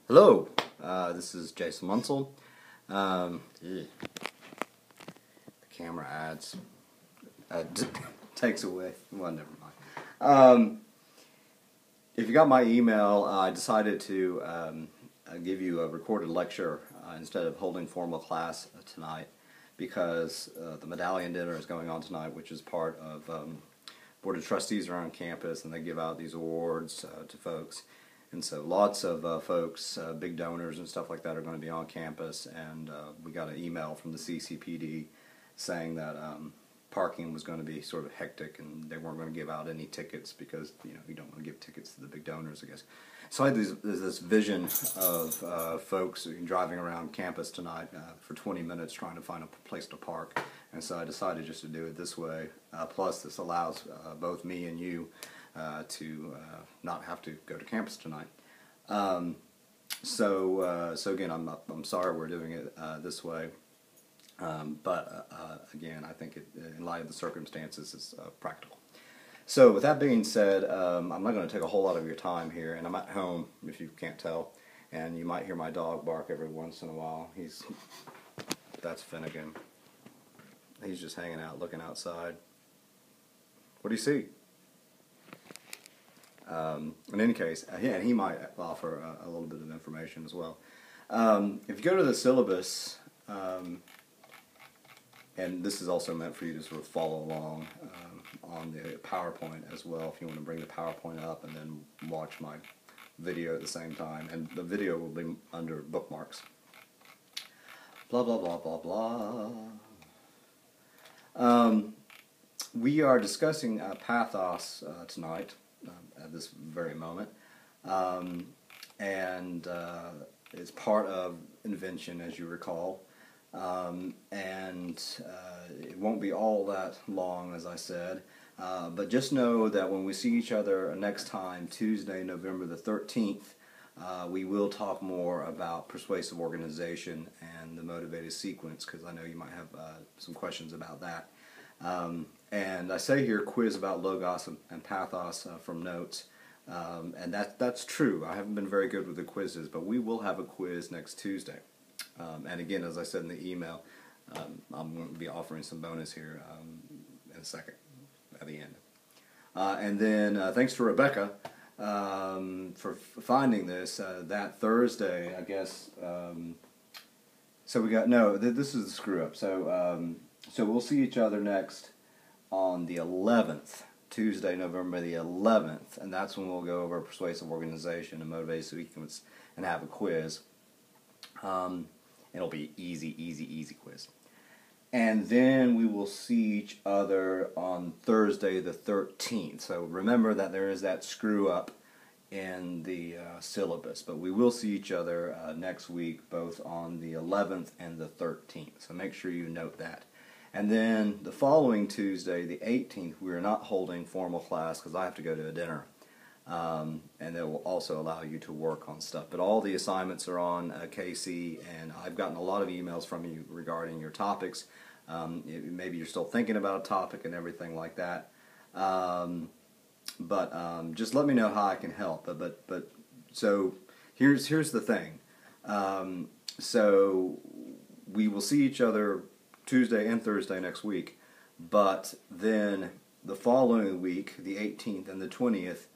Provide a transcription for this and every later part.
Hello, this is Jason Munsell. The camera adds takes away. Well, never mind. If you got my email, I decided to give you a recorded lecture instead of holding formal class tonight because the medallion dinner is going on tonight, which is part of Board of Trustees around campus, and they give out these awards to folks. And so lots of folks, big donors and stuff like that, are going to be on campus, and we got an email from the CCPD saying that parking was going to be sort of hectic, and they weren't going to give out any tickets because you don't want to give tickets to the big donors, I guess. So I had this vision of folks driving around campus tonight for 20 minutes trying to find a place to park, and so I decided just to do it this way. Plus, this allows both me and you to not have to go to campus tonight. So again, I'm sorry we're doing it this way, but again, I think in light of the circumstances, it's practical. So with that being said, I'm not going to take a whole lot of your time here, and I'm at home, if you can't tell, and you might hear my dog bark every once in a while. That's Finnegan. He's just hanging out, looking outside. What do you see? In any case, and he might offer a little bit of information as well. If you go to the syllabus, and this is also meant for you to sort of follow along on the PowerPoint as well, if you want to bring the PowerPoint up and then watch my video at the same time, and the video will be under bookmarks. Blah, blah, blah, blah, blah. We are discussing Pathos tonight. At this very moment, and it's part of Invention, as you recall, and it won't be all that long, as I said, but just know that when we see each other next time, Tuesday, November the 13th, we will talk more about persuasive organization and the motivated sequence, because I know you might have some questions about that. And I say here quiz about Logos and Pathos from notes, and that's true. I haven't been very good with the quizzes, but we will have a quiz next Tuesday. And again, as I said in the email, I'm going to be offering some bonus here in a second, at the end. And then thanks to Rebecca for finding this. That Thursday, I guess, so we got, no, this is the screw up. So we'll see each other next on the 11th, Tuesday, November the 11th, and that's when we'll go over persuasive organization and motivated sequence and have a quiz. It'll be easy quiz. And then we will see each other on Thursday the 13th. So remember that there is that screw up in the syllabus, but we will see each other next week, both on the 11th and the 13th. So make sure you note that. And then the following Tuesday, the 18th, we are not holding formal class because I have to go to a dinner. And that will also allow you to work on stuff. But all the assignments are on KC, and I've gotten a lot of emails from you regarding your topics. Maybe you're still thinking about a topic and everything like that. But just let me know how I can help. But so here's the thing. So we will see each other Tuesday and Thursday next week, but then the following week, the 18th and the 20th,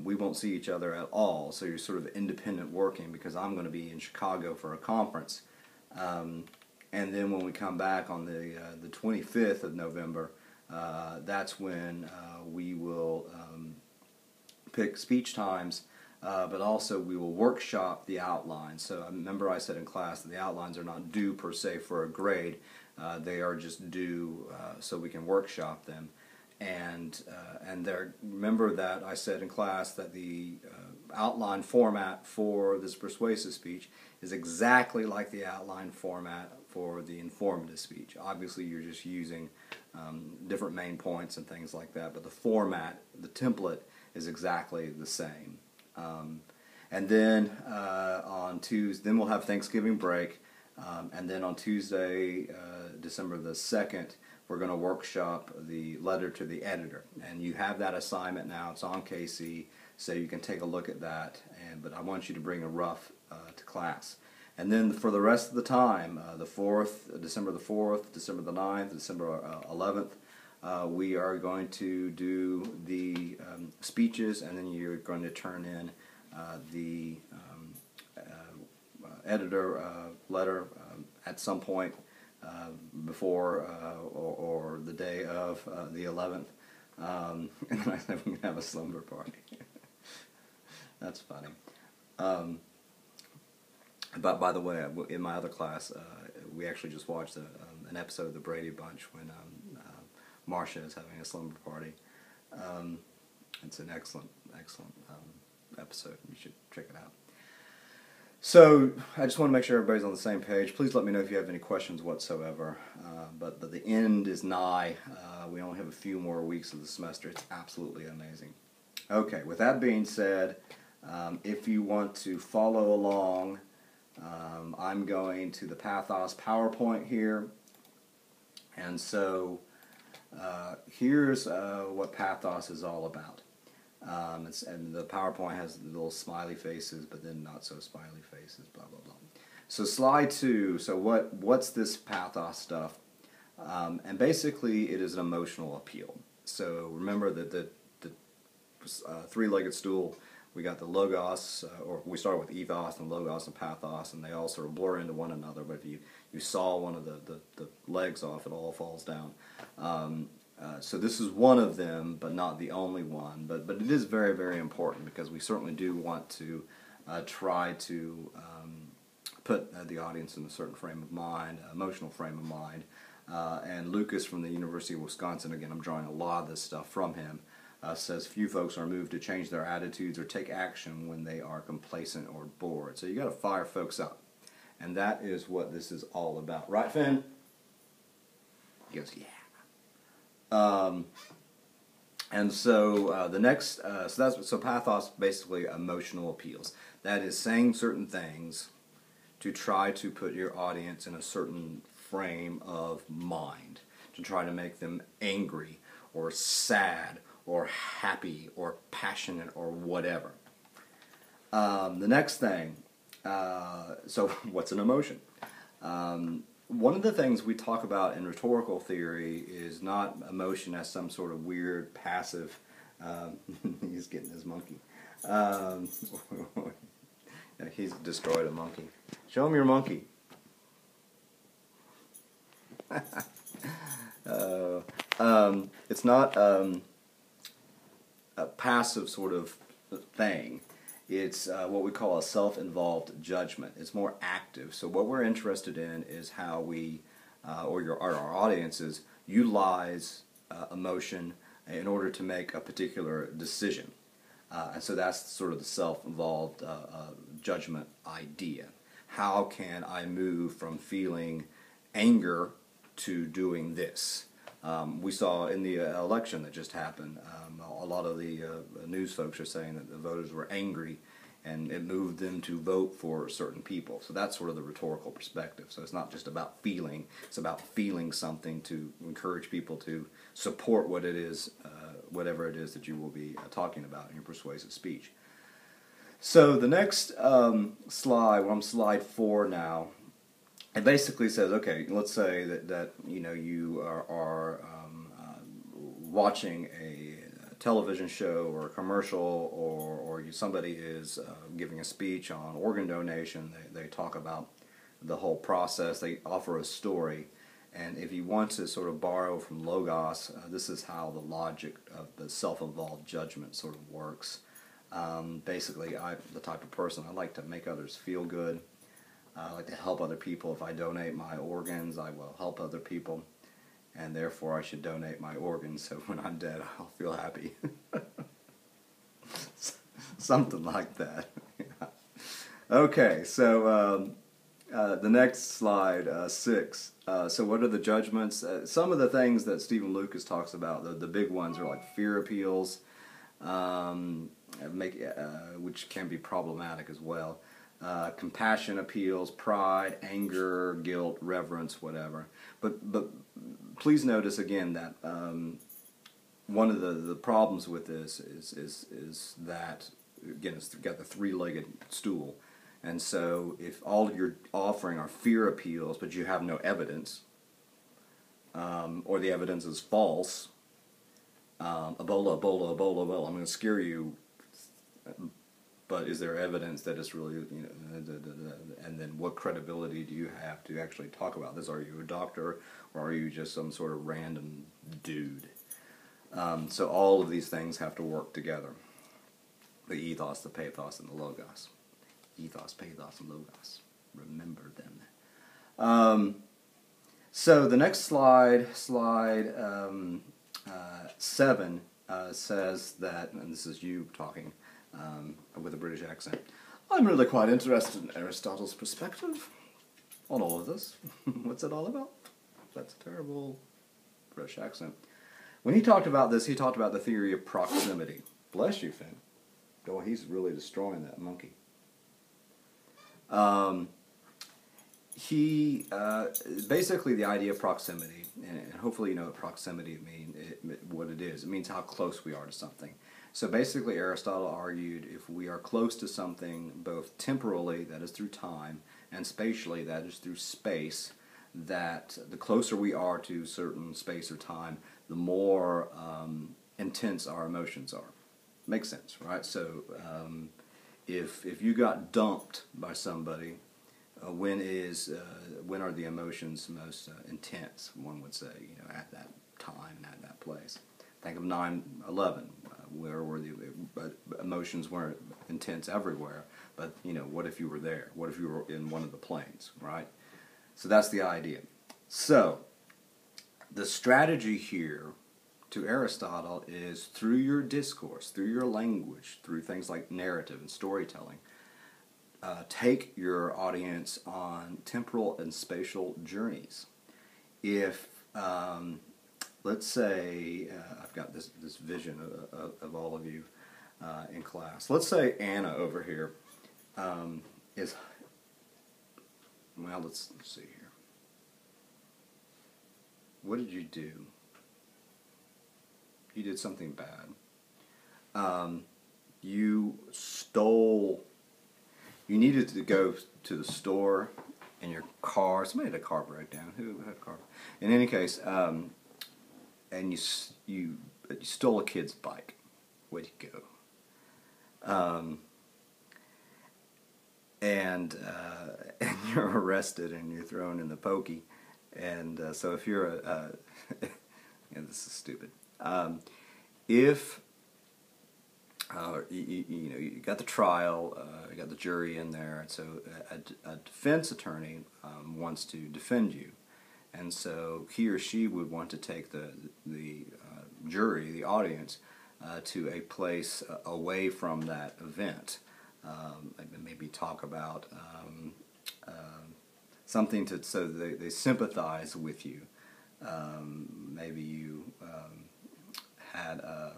we won't see each other at all. So you're sort of independent working because I'm going to be in Chicago for a conference. And then when we come back on the 25th of November, that's when we will pick speech times, but also we will workshop the outlines. So remember I said in class that the outlines are not due per se for a grade. They are just due so we can workshop them. And remember that I said in class that the outline format for this persuasive speech is exactly like the outline format for the informative speech. Obviously you're just using different main points and things like that, but the format, the template, is exactly the same. And then on Tuesday, then we'll have Thanksgiving break, and then on Tuesday, December the 2nd, we're going to workshop the letter to the editor. And you have that assignment now. It's on KC. so you can take a look at that. But I want you to bring a rough to class. And then for the rest of the time, December the 4th, December the 9th, December 11th, we are going to do the speeches, and then you're going to turn in the editor letter at some point before or the day of the 11th. And then I said we can have a slumber party. That's funny. But by the way, in my other class, we actually just watched an episode of the Brady Bunch when Marcia is having a slumber party. It's an excellent episode. You should check it out. So I just want to make sure everybody's on the same page. Please let me know if you have any questions whatsoever. But the end is nigh. We only have a few more weeks of the semester. It's absolutely amazing. Okay, with that being said, if you want to follow along, I'm going to the Pathos PowerPoint here. And so here's what Pathos is all about. And the PowerPoint has little smiley faces, but then not so smiley faces, blah, blah, blah. So slide 2, so what's this Pathos stuff? And basically it is an emotional appeal. So remember that the three-legged stool, we got the logos, or we started with ethos and logos and pathos, and they all sort of blur into one another, but if you saw one of the legs off, it all falls down. So this is one of them, but not the only one. But it is very, very important because we certainly do want to try to put the audience in a certain frame of mind, emotional frame of mind. And Lucas from the University of Wisconsin, again, I'm drawing a lot of this stuff from him, says few folks are moved to change their attitudes or take action when they are complacent or bored. So you got to fire folks up. And that is what this is all about. Right, Finn? He goes, yeah. And so the next, so pathos, basically emotional appeals. That is saying certain things to try to put your audience in a certain frame of mind, to try to make them angry or sad or happy or passionate or whatever. The next thing, so what's an emotion? One of the things we talk about in rhetorical theory is not emotion as some sort of weird, passive, he's getting his monkey. He's destroyed a monkey. Show him your monkey. It's not a passive sort of thing. It's what we call a self-involved judgment. It's more active. So what we're interested in is how we, or our audiences, utilize emotion in order to make a particular decision. And so that's sort of the self-involved judgment idea. How can I move from feeling anger to doing this? We saw in the election that just happened, a lot of the news folks are saying that the voters were angry and it moved them to vote for certain people. So that's sort of the rhetorical perspective. So it's not just about feeling, it's about feeling something to encourage people to support what it is, whatever it is that you will be talking about in your persuasive speech. So the next slide, we're on slide 4 now. It basically says, okay, let's say that you know you are watching a television show or a commercial, or somebody is giving a speech on organ donation. They talk about the whole process. They offer a story, and if you want to sort of borrow from logos, this is how the logic of the self-involved judgment sort of works. Basically, I'm the type of person, I like to make others feel good. I like to help other people. If I donate my organs, I will help other people, and therefore I should donate my organs so when I'm dead I'll feel happy. Something like that. Okay, so the next slide, 6. So what are the judgments? Some of the things that Stephen Lucas talks about, the big ones are like fear appeals, which can be problematic as well. Compassion appeals, pride, anger, guilt, reverence, whatever. But please notice again that one of the problems with this is that, again, it's got the three-legged stool. And so if all you're offering are fear appeals, but you have no evidence, or the evidence is false, Ebola, Ebola, Ebola, Ebola, I'm going to scare you, but is there evidence that it's really, and then what credibility do you have to actually talk about this? Are you a doctor, or are you just some sort of random dude? So all of these things have to work together. The ethos, the pathos, and the logos. Ethos, pathos, and logos. Remember them. So the next slide 7, says that, and this is you talking with a British accent, I'm really quite interested in Aristotle's perspective on all of this. What's it all about? That's a terrible British accent. When he talked about this, he talked about the theory of proximity. Bless you, Finn. Oh, he's really destroying that monkey. Basically the idea of proximity, and hopefully you know what proximity means, what it is. It means how close we are to something. So basically Aristotle argued if we are close to something both temporally, that is through time, and spatially, that is through space, that the closer we are to certain space or time, the more intense our emotions are. Makes sense, right? So if you got dumped by somebody, when are the emotions most intense? One would say, at that time, at that place. Think of 9/11, where the emotions weren't intense everywhere, but what if you were there? What if you were in one of the planes, right? So that's the idea. So the strategy here to Aristotle is through your discourse, through your language, through things like narrative and storytelling, take your audience on temporal and spatial journeys. If, let's say, I've got this vision of all of you in class. Let's say Anna over here is, well, let's see here. What did you do? You did something bad. You needed to go to the store in your car. Somebody had a car breakdown. Who had a car? In any case, and you stole a kid's bike. Way to go. And you're arrested and you're thrown in the pokey. And so if you're this is stupid. If you got the trial, you got the jury in there, and so a defense attorney wants to defend you, and so he or she would want to take the jury, the audience, to a place away from that event. Maybe talk about something so they sympathize with you. Maybe you had a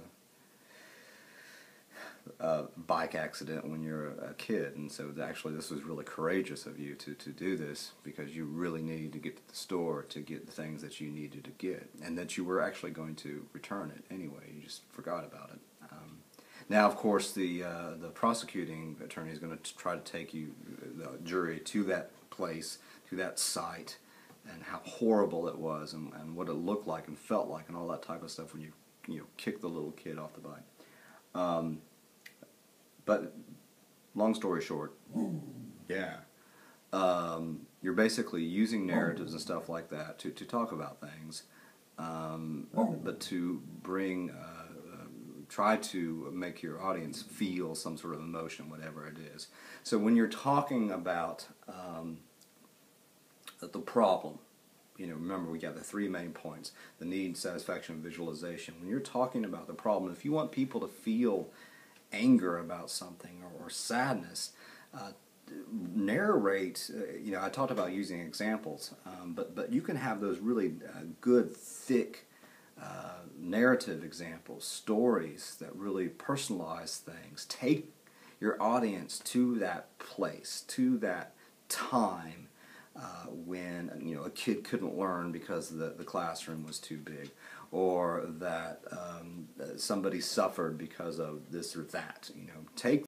bike accident when you're a kid, and so actually this was really courageous of you to do this because you really needed to get to the store to get the things that you needed to get, and that you were actually going to return it anyway. You just forgot about it. Now, of course, the prosecuting attorney is going to try to take the jury to that place, to that site, and how horrible it was, and what it looked like and felt like, and all that type of stuff when you kicked the little kid off the bike. But long story short, you're basically using narratives and stuff like that to talk about things, but to bring, try to make your audience feel some sort of emotion, whatever it is. So when you're talking about the problem, remember we got the 3 main points: the need, satisfaction, and visualization. When you're talking about the problem, if you want people to feel anger about something or sadness, narrate. I talked about using examples, but you can have those really good, thick narrative examples, stories that really personalize things. Take your audience to that place, to that time, when a kid couldn't learn because the classroom was too big, or that somebody suffered because of this or that. Take